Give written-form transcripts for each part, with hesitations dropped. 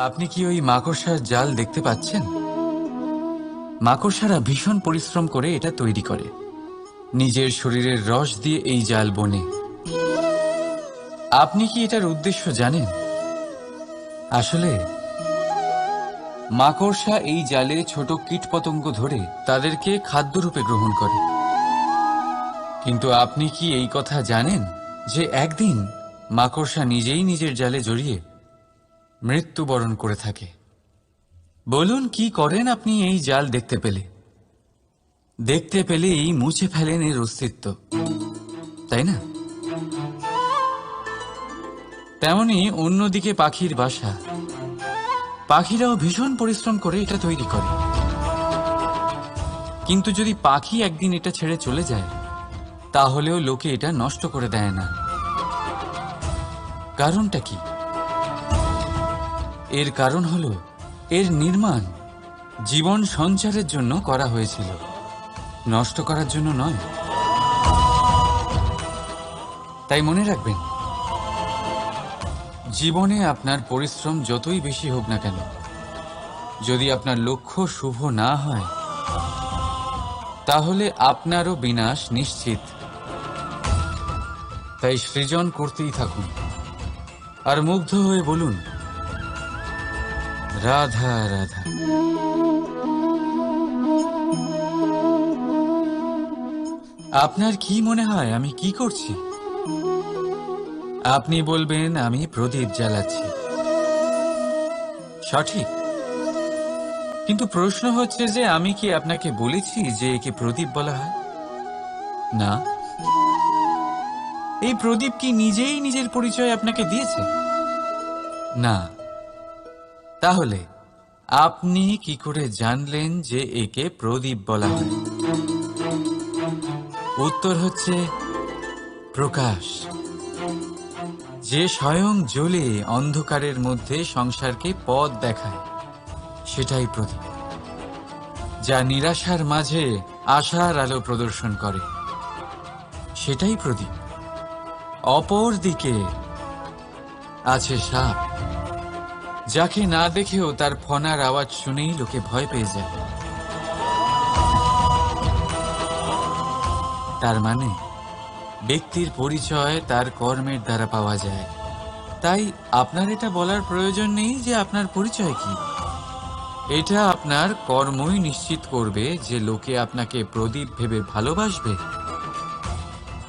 আপনি কি ওই মাকড়সার জাল দেখতে পাচ্ছেন? মাকড়সারা ভীষণ পরিশ্রম করে এটা তৈরি করে। নিজের শরীরের রস দিয়ে এই জাল বোনে। আপনি কি এটার উদ্দেশ্য জানেন? আসলে মাকড়সা এই জালে ছোট কীটপতঙ্গ ধরে তাদেরকে খাদ্যরূপে গ্রহণ করে। কিন্তু আপনি কি এই কথা জানেন যে একদিন মাকড়সা নিজেই নিজের জালে জড়িয়ে মৃত্যুবরণ করে থাকে? বলুন, কি করেন আপনি এই জাল দেখতে পেলেই মুছে ফেলেন এর অস্তিত্ব, তাই না? তেমনি অন্যদিকে পাখির বাসা, পাখিরাও ভীষণ পরিশ্রম করে এটা তৈরি করে। কিন্তু যদি পাখি একদিন এটা ছেড়ে চলে যায়, তাহলেও লোকে এটা নষ্ট করে দেয় না। কারণটা কি? এর কারণ হলো এর নির্মাণ জীবন সঞ্চারের জন্য করা হয়েছিল, নষ্ট করার জন্য নয়। তাই মনে রাখবেন, জীবনে আপনার পরিশ্রম যতই বেশি হোক না কেন, যদি আপনার লক্ষ্য শুভ না হয়, তাহলে আপনারও বিনাশ নিশ্চিত। তাই সৃজন করতেই থাকুন আর মুগ্ধ হয়ে বলুন, রাধা রাধা। আপনার কি মনে হয় আমি কি করছি? আপনি বলবেন আমি প্রদীপ জ্বালাচ্ছি। সঠিক। কিন্তু প্রশ্ন হচ্ছে যে আমি কি আপনাকে বলেছি যে একে প্রদীপ বলা হয়? না। এই প্রদীপ কি নিজেই নিজের পরিচয় আপনাকে দিয়েছে? না। তাহলে আপনি কি করে জানলেন যে একে প্রদীপ বলা হয়? উত্তর হচ্ছে প্রকাশ, যে স্বয়ং জ্বলে অন্ধকারের মধ্যে সংসারকে পথ দেখায়, সেটাই প্রদীপ। যা নিরাশার মাঝে আশার আলো প্রদর্শন করে, সেটাই প্রদীপ। অপর দিকে আছে সাপ, যাকে না দেখেও তার ফনার আওয়াজ শুনেই লোকে ভয় পেয়ে যায়। তার মানে ব্যক্তির পরিচয় তার কর্মের দ্বারা পাওয়া যায়। তাই আপনার এটা বলার প্রয়োজন নেই যে আপনার পরিচয় কি। এটা আপনার কর্মই নিশ্চিত করবে যে লোকে আপনাকে প্রদীপ ভেবে ভালোবাসবে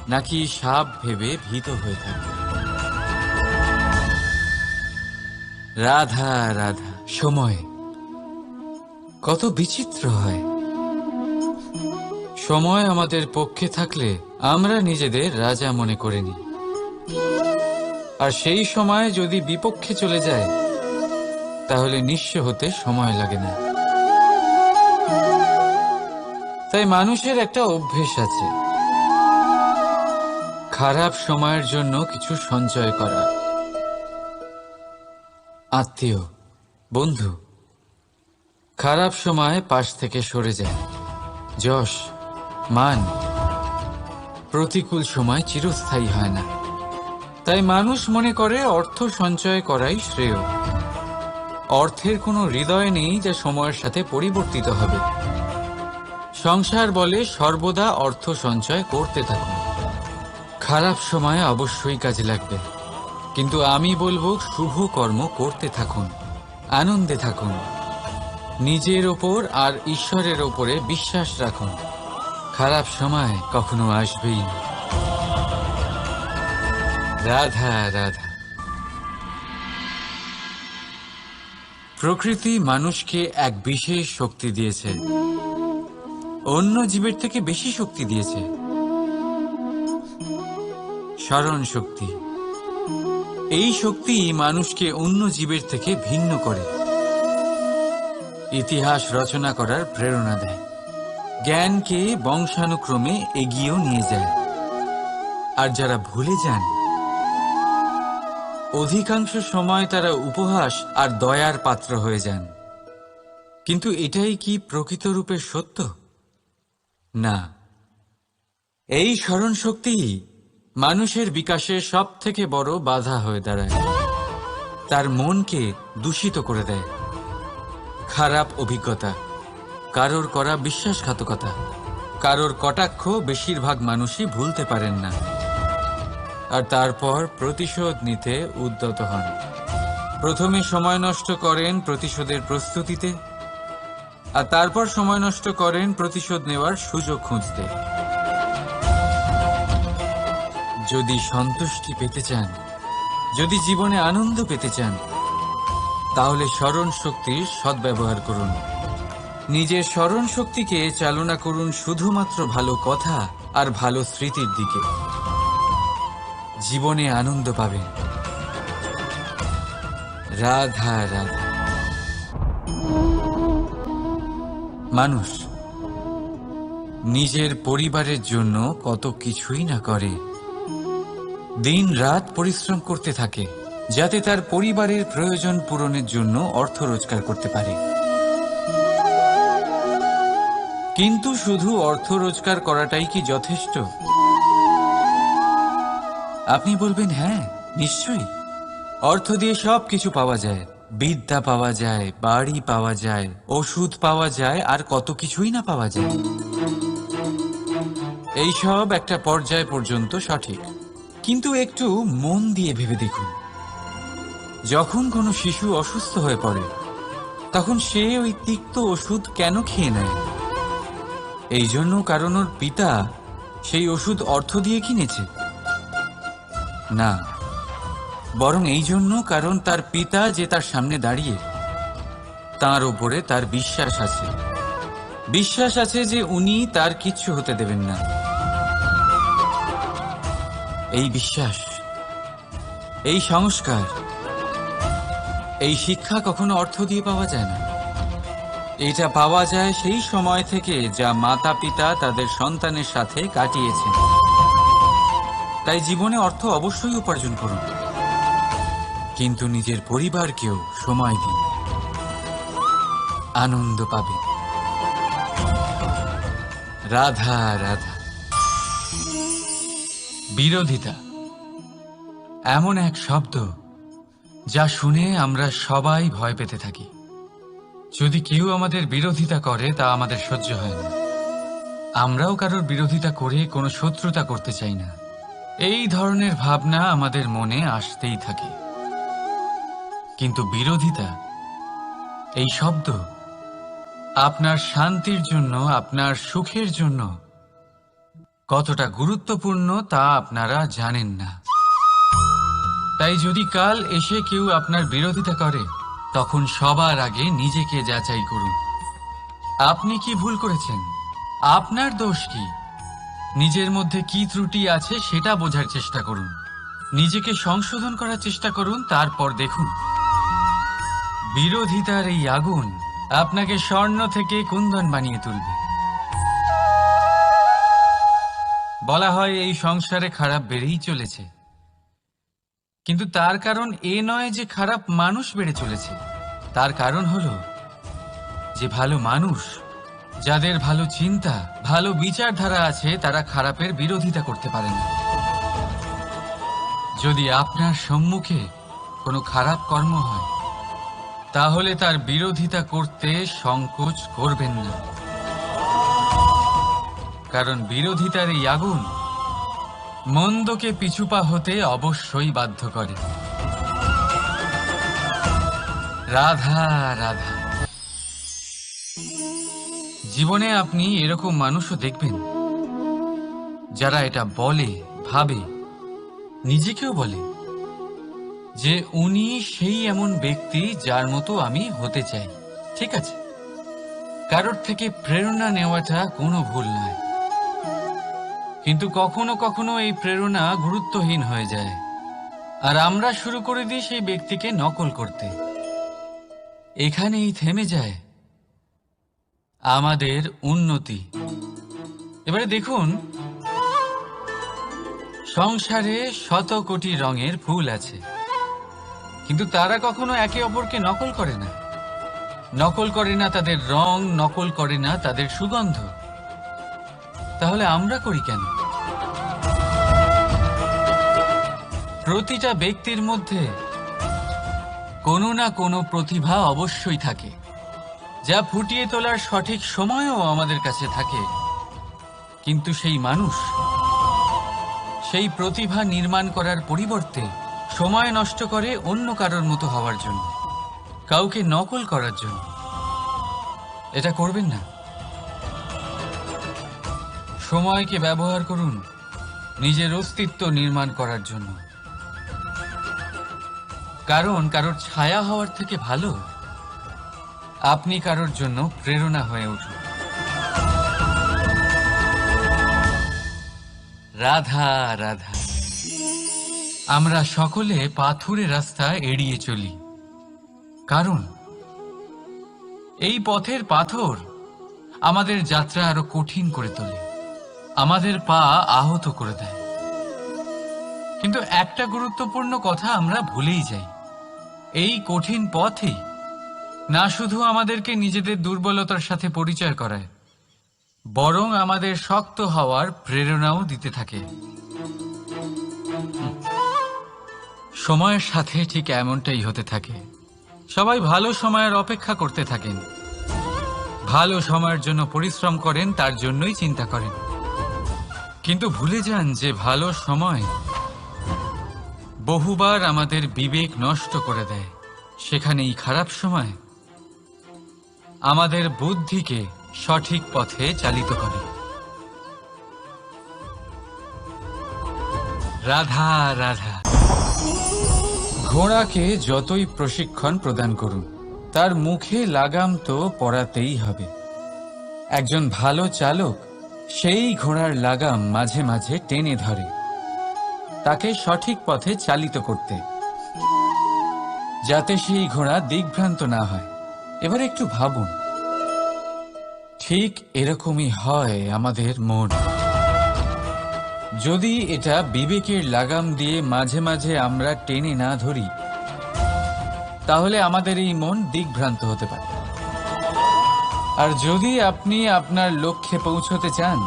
নাকি সাপ ভেবে ভীত হয়ে থাকবে। রাধা রাধা। সময় কত বিচিত্র হয়। সময় আমাদের পক্ষে থাকলে আমরা নিজেদের রাজা মনে করে নিই, আর সেই সময় যদি বিপক্ষে চলে যায়, তাহলে নিঃস্ব হতে সময় লাগে না। তাই মানুষের একটা অভ্যেস আছে, খারাপ সময়ের জন্য কিছু সঞ্চয় করা। আত্মীয়, বন্ধু খারাপ সময় পাশ থেকে সরে যায়। যশ, মান প্রতিকূল সময় চিরস্থায়ী হয় না। তাই মানুষ মনে করে অর্থ সঞ্চয় করাই শ্রেয়। অর্থের কোনো হৃদয় নেই যা সময়ের সাথে পরিবর্তিত হবে। সংসার বলে সর্বদা অর্থ সঞ্চয় করতে থাকুন। খারাপ সময় অবশ্যই কাজে লাগবে, কিন্তু আমি বলবো শুভ কর্ম করতে থাকুন, আনন্দে থাকুন, নিজের ওপর আর ঈশ্বরের ওপরে বিশ্বাস রাখুন। খারাপ সময় কখনো আসবেই না। রাধা রাধা। প্রকৃতি মানুষকে এক বিশেষ শক্তি দিয়েছে, অন্য জীবের থেকে বেশি শক্তি দিয়েছে। স্মরণ শক্তি। এই শক্তি মানুষকে অন্য জীবের থেকে ভিন্ন করে, ইতিহাস রচনা করার প্রেরণা দেয়, জ্ঞানকে বংশানুক্রমে এগিয়েও নিয়ে যায়। আর যারা ভুলে যান, অধিকাংশ সময় তারা উপহাস আর দয়ার পাত্র হয়ে যান। কিন্তু এটাই কি প্রকৃত রূপে সত্য? না। এই স্মরণ শক্তি মানুষের বিকাশের সব থেকে বড় বাধা হয়ে দাঁড়ায়। তার মনকে দূষিত করে দেয়। খারাপ অভিজ্ঞতা, কারোর করা বিশ্বাসঘাতকতা, কারোর কটাক্ষ বেশিরভাগ মানুষই ভুলতে পারেন না, আর তারপর প্রতিশোধ নিতে উদ্যত হন। প্রথমে সময় নষ্ট করেন প্রতিশোধের প্রস্তুতিতে, আর তারপর সময় নষ্ট করেন প্রতিশোধ নেওয়ার সুযোগ খুঁজতে। যদি সন্তুষ্টি পেতে চান, যদি জীবনে আনন্দ পেতে চান, তাহলে স্মরণ শক্তির সদ্ব্যবহার করুন। নিজের স্মরণ শক্তিকে চালনা করুন শুধুমাত্র ভালো কথা আর ভালো স্মৃতির দিকে। জীবনে আনন্দ পাবেন। রাধা রাধা। মানুষ নিজের পরিবারের জন্য কত কিছুই না করে, দিন রাত পরিশ্রম করতে থাকে যাতে তার পরিবারের প্রয়োজন পূরণের জন্য অর্থ রোজগার করতে পারে। কিন্তু শুধু অর্থ রোজগার করাটাই কি যথেষ্ট? আপনি বলবেন, হ্যাঁ নিশ্চয়ই, অর্থ দিয়ে সব কিছু পাওয়া যায়, বিদ্যা পাওয়া যায়, বাড়ি পাওয়া যায়, ওষুধ পাওয়া যায়, আর কত কিছুই না পাওয়া যায়। এই সব একটা পর্যায় পর্যন্ত সঠিক, কিন্তু একটু মন দিয়ে ভেবে দেখুন, যখন কোনো শিশু অসুস্থ হয়ে পড়ে তখন সে ওই তিক্ত ওষুধ কেন খেয়ে নেয়? এই জন্য কারণ ওর পিতা সেই ওষুধ অর্থ দিয়ে কিনেছে? না, বরং এই জন্য কারণ তার পিতা যে তার সামনে দাঁড়িয়ে, তার ওপরে তার বিশ্বাস আছে। বিশ্বাস আছে যে উনি তার কিচ্ছু হতে দেবেন না। এই বিশ্বাস, এই সংস্কার, এই শিক্ষা কখনো অর্থ দিয়ে পাওয়া যায় না। এটা পাওয়া যায় সেই সময় থেকে যা মাতা পিতা তাদের সন্তানের সাথে কাটিয়েছেন। তাই জীবনে অর্থ অবশ্যই উপার্জন করুন, কিন্তু নিজের পরিবারকেও সময় দিন, আনন্দ পাবে। রাধা রাধা। বিরোধিতা এমন এক শব্দ যা শুনে আমরা সবাই ভয় পেতে থাকি। যদি কেউ আমাদের বিরোধিতা করে তা আমাদের সহ্য হয় না। আমরাও কারোর বিরোধিতা করে কোনো শত্রুতা করতে চাই না। এই ধরনের ভাবনা আমাদের মনে আসতেই থাকে। কিন্তু বিরোধিতা, এই শব্দ আপনার শান্তির জন্য, আপনার সুখের জন্য কতটা গুরুত্বপূর্ণ তা আপনারা জানেন না। তাই যদি কাল এসে কেউ আপনার বিরোধিতা করে, তখন সবার আগে নিজেকে যাচাই করুন। আপনি কি ভুল করেছেন? আপনার দোষ কি? নিজের মধ্যে কি ত্রুটি আছে সেটা বোঝার চেষ্টা করুন, নিজেকে সংশোধন করার চেষ্টা করুন, তারপর দেখুন বিরোধিতার এই আগুন আপনাকে স্বর্ণ থেকে কুন্দন বানিয়ে তুলবে। বলা হয় এই সংসারে খারাপ বেড়েই চলেছে, কিন্তু তার কারণ এ নয় যে খারাপ মানুষ বেড়ে চলেছে। তার কারণ হলো যে ভালো মানুষ, যাদের ভালো চিন্তা, ভালো বিচারধারা আছে, তারা খারাপের বিরোধিতা করতে পারে না। যদি আপনার সম্মুখে কোনো খারাপ কর্ম হয়, তাহলে তার বিরোধিতা করতে সংকোচ করবেন না, কারণ বিরোধিতার এই আগুন মন্দকে পিছুপা হতে অবশ্যই বাধ্য করে। রাধা রাধা। জীবনে আপনি এরকম মানুষও দেখবেন যারা এটা বলে, ভাবে, নিজেকেও বলে যে উনি সেই এমন ব্যক্তি যার মতো আমি হতে চাই। ঠিক আছে, কারোর থেকে প্রেরণা নেওয়াটা কোনো ভুল নয়, কিন্তু কখনো কখনো এই প্রেরণা গুরুত্বহীন হয়ে যায়, আর আমরা শুরু করে দিই সেই ব্যক্তিকে নকল করতে। এখানেই থেমে যায় আমাদের উন্নতি। এবারে দেখুন, সংসারে শত কোটি রঙের ফুল আছে, কিন্তু তারা কখনো একে অপরকে নকল করে না। নকল করে না তাদের রং, নকল করে না তাদের সুগন্ধ। তাহলে আমরা করি কেন? প্রতিটা ব্যক্তির মধ্যে কোনো না কোনো প্রতিভা অবশ্যই থাকে, যা ফুটিয়ে তোলার সঠিক সময়ও আমাদের কাছে থাকে, কিন্তু সেই মানুষ সেই প্রতিভা নির্মাণ করার পরিবর্তে সময় নষ্ট করে অন্য কারোর মতো হওয়ার জন্য, কাউকে নকল করার জন্য। এটা করবেন না। সময়কে ব্যবহার করুন নিজের অস্তিত্ব নির্মাণ করার জন্য, কারণ কারোর ছায়া হওয়ার থেকে ভালো আপনি কারোর জন্য প্রেরণা হয়ে উঠুন। রাধা রাধা। আমরা সকলে পাথুরে রাস্তা এড়িয়ে চলি, কারণ এই পথের পাথর আমাদের যাত্রা আরো কঠিন করে তোলে, আমাদের পা আহত করে দেয়। কিন্তু একটা গুরুত্বপূর্ণ কথা আমরা ভুলেই যাই, এই কঠিন পথই না শুধু আমাদেরকে নিজেদের দুর্বলতার সাথে পরিচয় করায়, বরং আমাদের শক্ত হওয়ার প্রেরণাও দিতে থাকে। সময়ের সাথে ঠিক এমনটাই হতে থাকে। সবাই ভালো সময়ের অপেক্ষা করতে থাকেন, ভালো সময়ের জন্য পরিশ্রম করেন, তার জন্যই চিন্তা করেন, কিন্তু ভুলে যান যে ভালো সময় বহুবার আমাদের বিবেক নষ্ট করে দেয়। সেখানেই খারাপ সময় আমাদের বুদ্ধিকে সঠিক পথে চালিত করে। রাধা রাধা। ঘোড়াকে যতই প্রশিক্ষণ প্রদান করুন, তার মুখে লাগাম তো পরাতেই হবে। একজন ভালো চালক সেই ঘোড়ার লাগাম মাঝে মাঝে টেনে ধরে, তাকে সঠিক পথে চালিত করতে, যাতে সেই ঘোড়া দিগ্ভ্রান্ত না হয়। এবার একটু ভাবুন, ঠিক এরকমই হয় আমাদের মন। যদি এটা বিবেকের লাগাম দিয়ে মাঝে মাঝে আমরা টেনে না ধরি, তাহলে আমাদের এই মন দিগ্ভ্রান্ত হতে পারে। আর যদি আপনি আপনার লক্ষ্যে পৌঁছতে চান,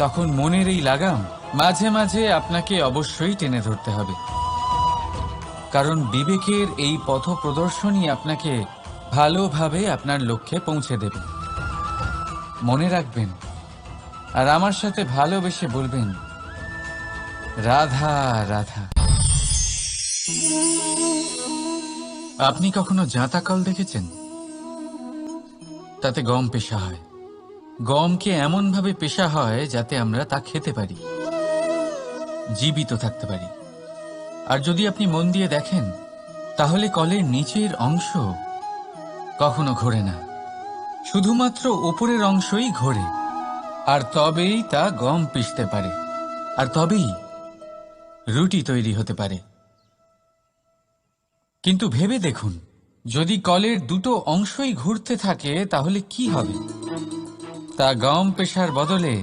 তখন মনের এই লাগাম মাঝে মাঝে আপনাকে অবশ্যই টেনে ধরতে হবে, কারণ বিবেকের এই পথ প্রদর্শনই আপনাকে ভালোভাবে আপনার লক্ষ্যে পৌঁছে দেবে। মনে রাখবেন, আর আমার সাথে ভালোবেসে বলবেন, রাধা রাধা। আপনি কখনো জাঁতা কল দেখেছেন? তাতে গম পেষা হয়। গমকে এমনভাবে পেষা হয় যাতে আমরা তা খেতে পারি, জীবিত থাকতে পারি। আর যদি আপনি মন দিয়ে দেখেন, তাহলে কলের নিচের অংশ কখনো ঘোরে না, শুধুমাত্র উপরের অংশই ঘোরে। আর তবেই তা গম পিষতে পারে, আর তবেই রুটি তৈরি হতে পারে। কিন্তু ভেবে দেখুন, যদি কলের দুটো অংশই ঘুরতে থাকে, তাহলে কি হবে? তা গম পেশার বদলে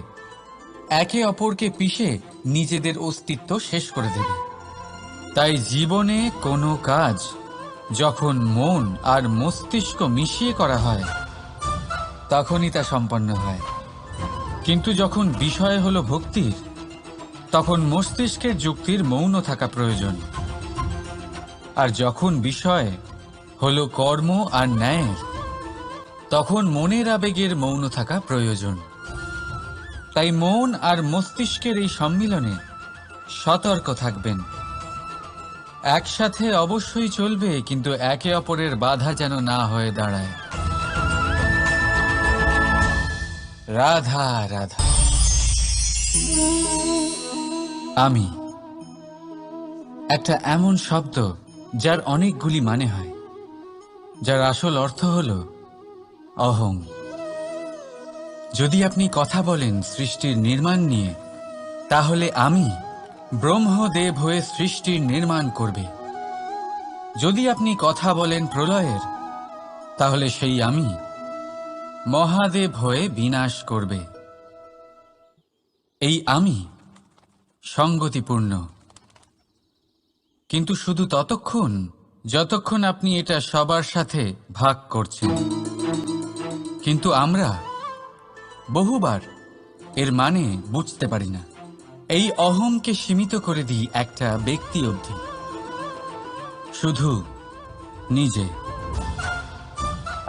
একে অপরকে পিষে নিজেদের অস্তিত্ব শেষ করে দেবে। তাই জীবনে কোনো কাজ যখন মন আর মস্তিষ্ক মিশিয়ে করা হয়, তখনই তা সম্পন্ন হয়। কিন্তু যখন বিষয় হলো ভক্তির, তখন মস্তিষ্কের যুক্তির মৌন থাকা প্রয়োজন। আর যখন বিষয় হলো কর্ম আর ন্যায়ের, তখন মনের আবেগের মৌন থাকা প্রয়োজন। তাই মন আর মস্তিষ্কের এই সম্মিলনে সতর্ক থাকবেন। একসাথে অবশ্যই চলবে, কিন্তু একে অপরের বাধা যেন না হয়ে দাঁড়ায়। রাধা রাধা। আমি একটা এমন শব্দ যার অনেকগুলি মানে হয়, যার আসল অর্থ হল অহং। যদি আপনি কথা বলেন সৃষ্টির নির্মাণ নিয়ে, তাহলে আমি ব্রহ্মদেব হয়ে সৃষ্টির নির্মাণ করবে। যদি আপনি কথা বলেন প্রলয়ের, তাহলে সেই আমি মহাদেব হয়ে বিনাশ করবে। এই আমি সঙ্গতিপূর্ণ, কিন্তু শুধু ততক্ষণ যতক্ষণ আপনি এটা সবার সাথে ভাগ করছেন। কিন্তু আমরা বহুবার এর মানে বুঝতে পারি না। এই অহংকে সীমিত করে দিই একটা ব্যক্তি অবধি। শুধু নিজে।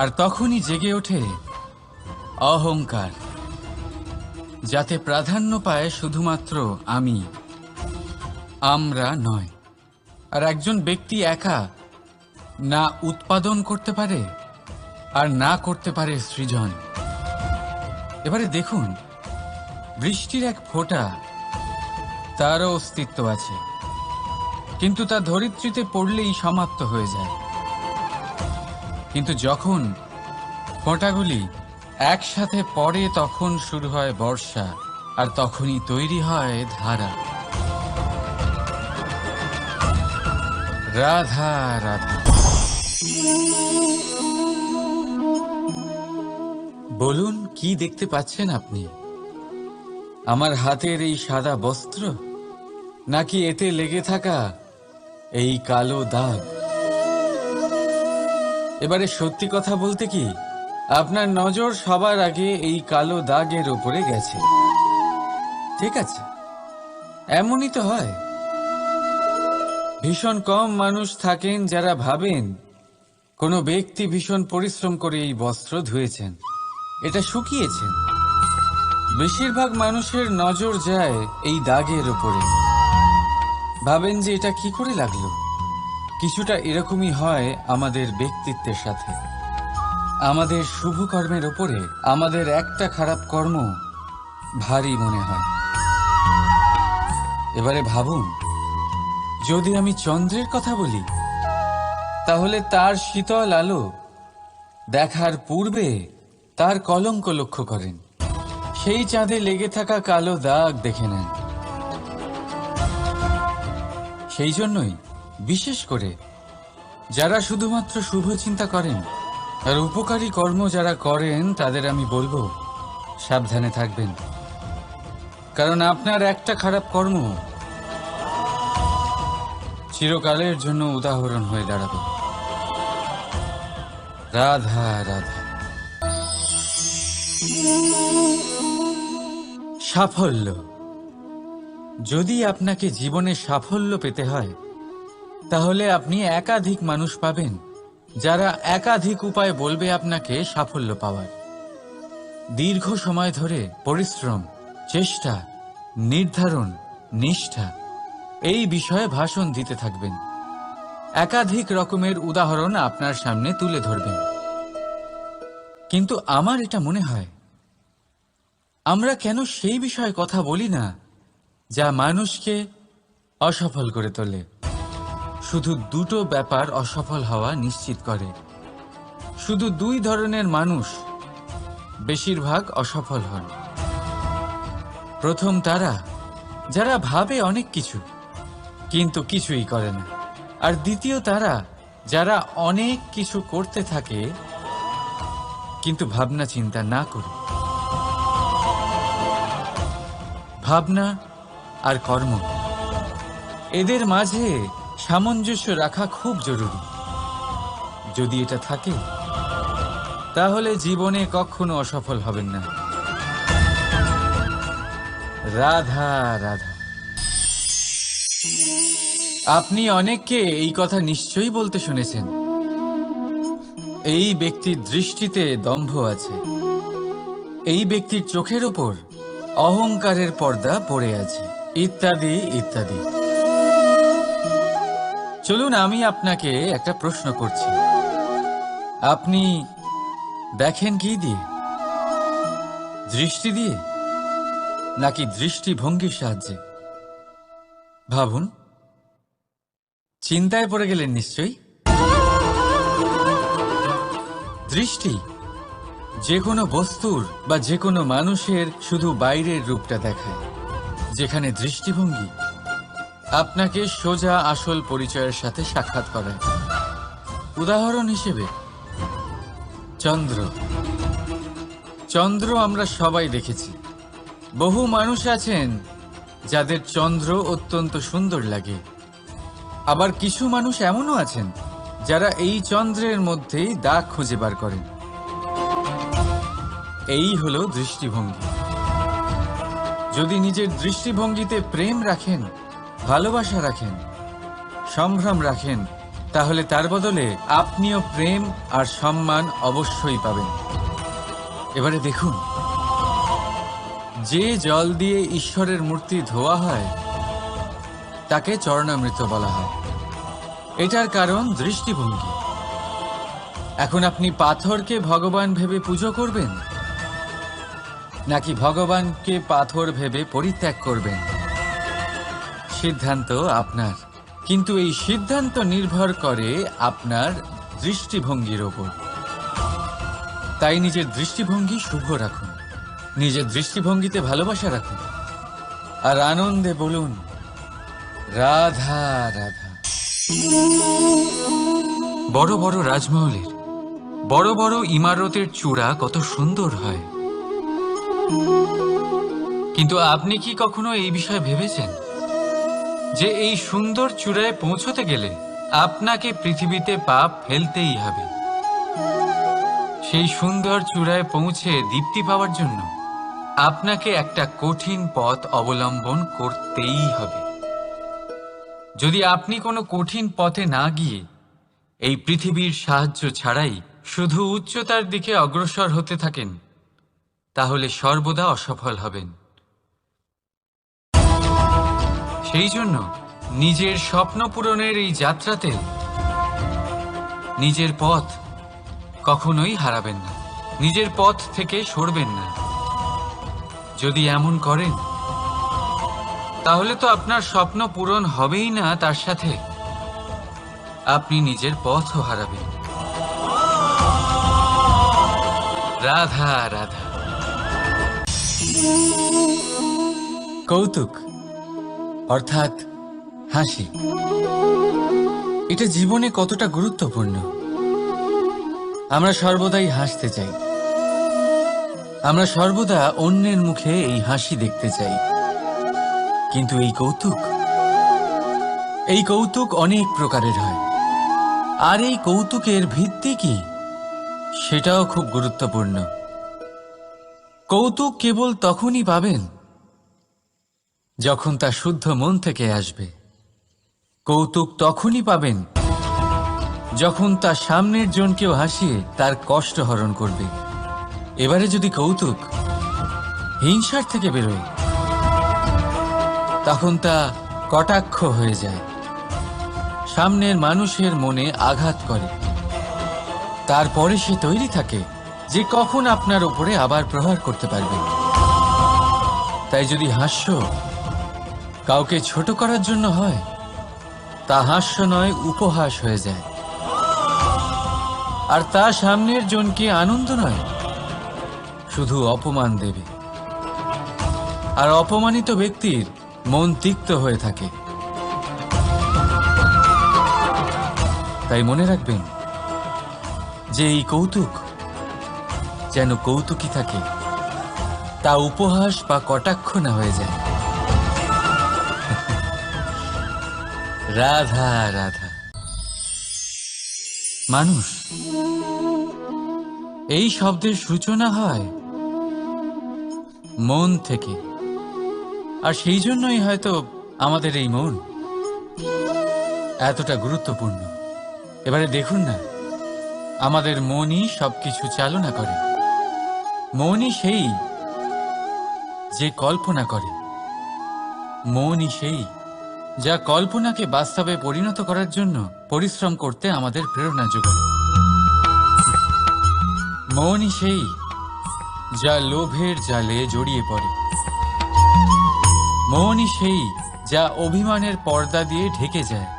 আর তখনই জেগে ওঠে অহংকার, যাতে প্রাধান্য পায় শুধুমাত্র আমি, আমরা নয়। আর একজন ব্যক্তি একা না উৎপাদন করতে পারে আর না করতে পারে সৃজন। এবারে দেখুন, বৃষ্টির এক ফোঁটা, তারও অস্তিত্ব আছে, কিন্তু তা ধরিত্রীতে পড়লেই সমাপ্ত হয়ে যায়। কিন্তু যখন ফোঁটাগুলি একসাথে পড়ে তখন শুরু হয় বর্ষা, আর তখনই তৈরি হয় ধারা। রাধা রাধা। বলুন, কি দেখতে পাচ্ছেন আপনি? আমার হাতের এই সাদা বস্ত্র, নাকি এতে লেগে থাকা এই কালো দাগ? এবারে সত্যি কথা বলতে কি, আপনার নজর সবার আগে এই কালো দাগের উপরে গেছে। ঠিক আছে, এমনই তো হয়। ভীষণ কম মানুষ থাকেন যারা ভাবেন কোনো ব্যক্তি ভীষণ পরিশ্রম করে এই বস্ত্র ধুয়েছেন, এটা শুকিয়েছেন। বেশিরভাগ মানুষের নজর যায় এই দাগের উপরে, ভাবেন যে এটা কি করে লাগলো। কিছুটা এরকমই হয় আমাদের ব্যক্তিত্বের সাথে। আমাদের শুভ কর্মের উপরে আমাদের একটা খারাপ কর্ম ভারী মনে হয়। এবারে ভাবুন, যদি আমি চন্দ্রের কথা বলি, তাহলে তার শীতল আলো দেখার পূর্বে তার কলঙ্ক লক্ষ্য করেন, সেই চাঁদে লেগে থাকা কালো দাগ দেখে নেন। সেই জন্যই বিশেষ করে যারা শুধুমাত্র শুভ চিন্তা করেন আর উপকারী কর্ম যারা করেন, তাদের আমি বলবো সাবধানে থাকবেন, কারণ আপনার একটা খারাপ কর্ম চিরকালের জন্য উদাহরণ হয়ে দাঁড়াবে। রাধা রাধা। সাফল্য। যদি আপনাকে জীবনে সাফল্য পেতে হয়, তাহলে আপনি একাধিক মানুষ পাবেন যারা একাধিক উপায় বলবে আপনাকে সাফল্য পাওয়ার। দীর্ঘ সময় ধরে পরিশ্রম, চেষ্টা, নির্ধারণ, নিষ্ঠা এই বিষয়ে ভাষণ দিতে থাকবেন। একাধিক রকমের উদাহরণ আপনার সামনে তুলে ধরবেন। কিন্তু আমার এটা মনে হয়, আমরা কেন সেই বিষয়ে কথা বলি না যা মানুষকে অসফল করে তোলে? শুধু দুটো ব্যাপার অসফল হওয়া নিশ্চিত করে। শুধু দুই ধরনের মানুষ বেশিরভাগ অসফল হন। প্রথম তারা যারা ভাবে অনেক কিছু কিন্তু কিছুই করে না, আর দ্বিতীয় তারা যারা অনেক কিছু করতে থাকে কিন্তু ভাবনা চিন্তা না করে। ভাবনা আর কর্ম, এদের মাঝে সামঞ্জস্য রাখা খুব জরুরি। যদি এটা থাকে, তাহলে জীবনে কখনো অসফল হবেন না। রাধা রাধা। আপনি অনেককে এই কথা নিশ্চয়ই বলতে শুনেছেন, এই ব্যক্তির দৃষ্টিতে দম্ভ আছে, এই ব্যক্তির চোখের ওপর অহংকারের পর্দা পড়ে আছে, ইত্যাদি ইত্যাদি। চলুন, আমি আপনাকে একটা প্রশ্ন করছি। আপনি দেখেন কি দিয়ে? দৃষ্টি দিয়ে নাকি দৃষ্টিভঙ্গির সাহায্যে? ভাবুন। চিন্তায় পড়ে গেলেন নিশ্চয়ই। দৃষ্টি যে কোনো বস্তুর বা যে কোনো মানুষের শুধু বাইরের রূপটা দেখায়, যেখানে দৃষ্টিভঙ্গি আপনাকে সোজা আসল পরিচয়ের সাথে সাক্ষাৎ করায়। উদাহরণ হিসেবে চন্দ্র। চন্দ্র আমরা সবাই দেখেছি। বহু মানুষ আছেন যাদের চন্দ্র অত্যন্ত সুন্দর লাগে, আবার কিছু মানুষ এমনও আছেন যারা এই চন্দ্রের মধ্যেই দাগ খুঁজে বার করেন। এই হলো দৃষ্টিভঙ্গি। যদি নিজের দৃষ্টিভঙ্গিতে প্রেম রাখেন, ভালোবাসা রাখেন, সম্ভ্রম রাখেন, তাহলে তার বদলে আপনিও প্রেম আর সম্মান অবশ্যই পাবেন। এবারে দেখুন, যে জল দিয়ে ঈশ্বরের মূর্তি ধোয়া হয় তাকে চরণামৃত বলা হয়। এটার কারণ দৃষ্টিভঙ্গি। এখন আপনি পাথরকে ভগবান ভেবে পুজো করবেন, নাকি ভগবানকে পাথর ভেবে পরিত্যাগ করবেন? সিদ্ধান্ত আপনার, কিন্তু এই সিদ্ধান্ত নির্ভর করে আপনার দৃষ্টিভঙ্গির ওপর। তাই নিজের দৃষ্টিভঙ্গি শুভ রাখুন, নিজের দৃষ্টিভঙ্গিতে ভালোবাসা রাখুন, আর আনন্দে বলুন রাধা রাধা। বড় বড় রাজমহলের বড় বড় ইমারতের চূড়া কত সুন্দর হয়, কিন্তু আপনি কি কখনো এই বিষয়ে ভেবেছেন যে এই সুন্দর চূড়ায় পৌঁছতে গেলে আপনাকে পৃথিবীতে পা ফেলতেই হবে? সেই সুন্দর চূড়ায় পৌঁছে দীপ্তি পাওয়ার জন্য আপনাকে একটা কঠিন পথ অবলম্বন করতেই হবে। যদি আপনি কোনো কঠিন পথে না গিয়ে এই পৃথিবীর সাহায্য ছাড়াই শুধু উচ্চতার দিকে অগ্রসর হতে থাকেন, তাহলে সর্বদা অসফল হবেন। সেই জন্য নিজের স্বপ্ন পূরণের এই যাত্রাতে নিজের পথ কখনোই হারাবেন না, নিজের পথ থেকে সরবেন না। যদি এমন করেন তাহলে তো আপনার স্বপ্ন পূরণ হবেই না, তার সাথে আপনি নিজের পথও হারাবেন। রাধা রাধা। কৌতুক অর্থাৎ হাসি, এটা জীবনে কতটা গুরুত্বপূর্ণ। আমরা সর্বদাই হাসতে চাই, আমরা সর্বদা অন্যের মুখে এই হাসি দেখতে চাই। কিন্তু এই কৌতুক অনেক প্রকারের হয়, আর এই কৌতুকের ভিত্তি কি সেটাও খুব গুরুত্বপূর্ণ। কৌতুক কেবল তখনই পাবেন যখন তা শুদ্ধ মন থেকে আসবে। কৌতুক তখনই পাবেন যখন তা সামনের জনকেও হাসিয়ে তার কষ্ট হরণ করবে। এবারে যদি কৌতুক হিংসার থেকে বেরোয়, তখন তা কটাক্ষ হয়ে যায়, সামনের মানুষের মনে আঘাত করে। তারপরে সে তৈরি থাকে যে কখন আপনার উপরে আবার প্রহার করতে পারবে। তাই যদি হাস্য কাউকে ছোট করার জন্য হয়, তা হাস্য নয়, উপহাস হয়ে যায়। আর তা সামনের জনকে আনন্দ নয়, শুধু অপমান দেবে। আর অপমানিত ব্যক্তির মন তিক্ত হয়ে থাকে। তাই মনে রাখবেন যে এই কৌতুক যেন কৌতুকই থাকে, তা উপহাস বা কটাক্ষ না হয়ে যায়। রাধা রাধা। মানুষ এই শব্দের সূচনা হয় মন থেকে, আর সেই জন্যই হয়তো আমাদের এই মন এতটা গুরুত্বপূর্ণ। এবারে দেখুন না, আমাদের মনই সবকিছু চালনা করে। মনই সেই যে কল্পনা করে, মনই সেই যা কল্পনাকে বাস্তবে পরিণত করার জন্য পরিশ্রম করতে আমাদের প্রেরণা যোগায়। মনই সেই যা লোভের জালে জড়িয়ে পড়ে। মনই সেই যা অভিমানের পর্দা দিয়ে ঢেকে যায়।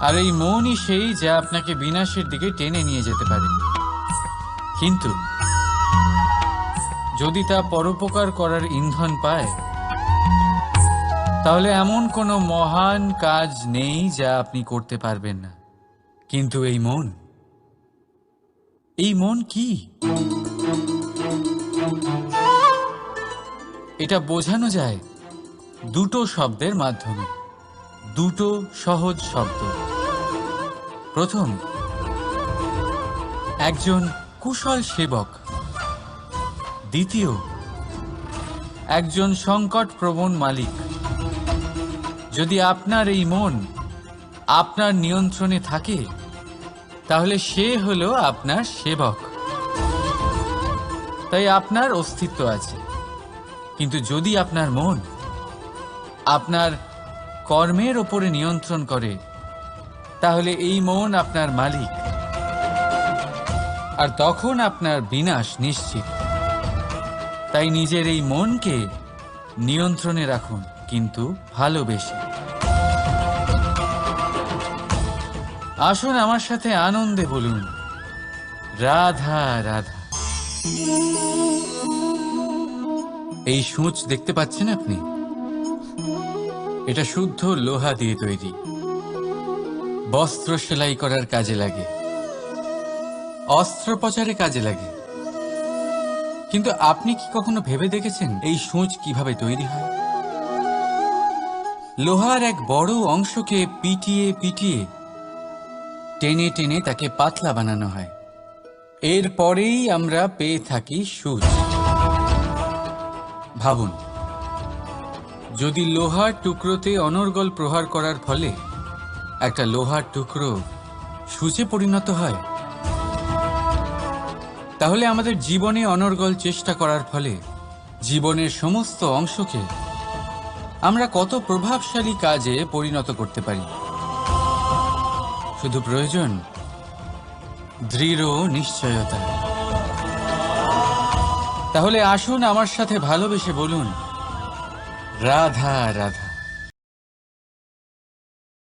আর এই মনই সেই যা আপনাকে বিনাশের দিকে টেনে নিয়ে যেতে পারে। কিন্তু যদি তা পরোপকার করার ইন্ধন পায়, তাহলে এমন কোনো মহান কাজ নেই যা আপনি করতে পারবেন না। কিন্তু এই মন কি? এটা বোঝানো যায় দুটো শব্দের মাধ্যমে, দুটো সহজ শব্দ। প্রথম, একজন কুশল সেবক। দ্বিতীয়, একজন সংকটপ্রবণ মালিক। যদি আপনার এই মন আপনার নিয়ন্ত্রণে থাকে, তাহলে সে হলো আপনার সেবক। তাই আপনার অস্তিত্ব আছে। কিন্তু যদি আপনার মন আপনার কর্মের ওপরে নিয়ন্ত্রণ করে, তাহলে এই মন আপনার মালিক, আর তখন আপনার বিনাশ নিশ্চিত। তাই নিজের এই মনকে নিয়ন্ত্রণে রাখুন, কিন্তু ভালোবেসে। আসুন আমার সাথে আনন্দে বলুন, রাধা রাধা। এই সূঁচ দেখতে পাচ্ছেন আপনি? এটা শুদ্ধ লোহা দিয়ে তৈরি। বস্ত্র সেলাই করার কাজে লাগে, অস্ত্রোপচারে কাজে লাগে। কিন্তু আপনি কি কখনো ভেবে দেখেছেন এই সূঁচ কিভাবে তৈরি হয়? লোহার এক বড় অংশকে পিটিয়ে পিটিয়ে টেনে টেনে তাকে পাতলা বানানো হয়। এরপরেই আমরা পেয়ে থাকি সূঁচ। ভাবুন, যদি লোহার টুকরোতে অনর্গল প্রহার করার ফলে একটা লোহার টুকরো সূঁচে পরিণত হয়, তাহলে আমাদের জীবনে অনর্গল চেষ্টা করার ফলে জীবনের সমস্ত অংশকে আমরা কত প্রভাবশালী কাজে পরিণত করতে পারি। শুধু প্রয়োজন দৃঢ় নিশ্চয়তা। তাহলে আসুন আমার সাথে ভালোবেসে বলুন, রাধা রাধা।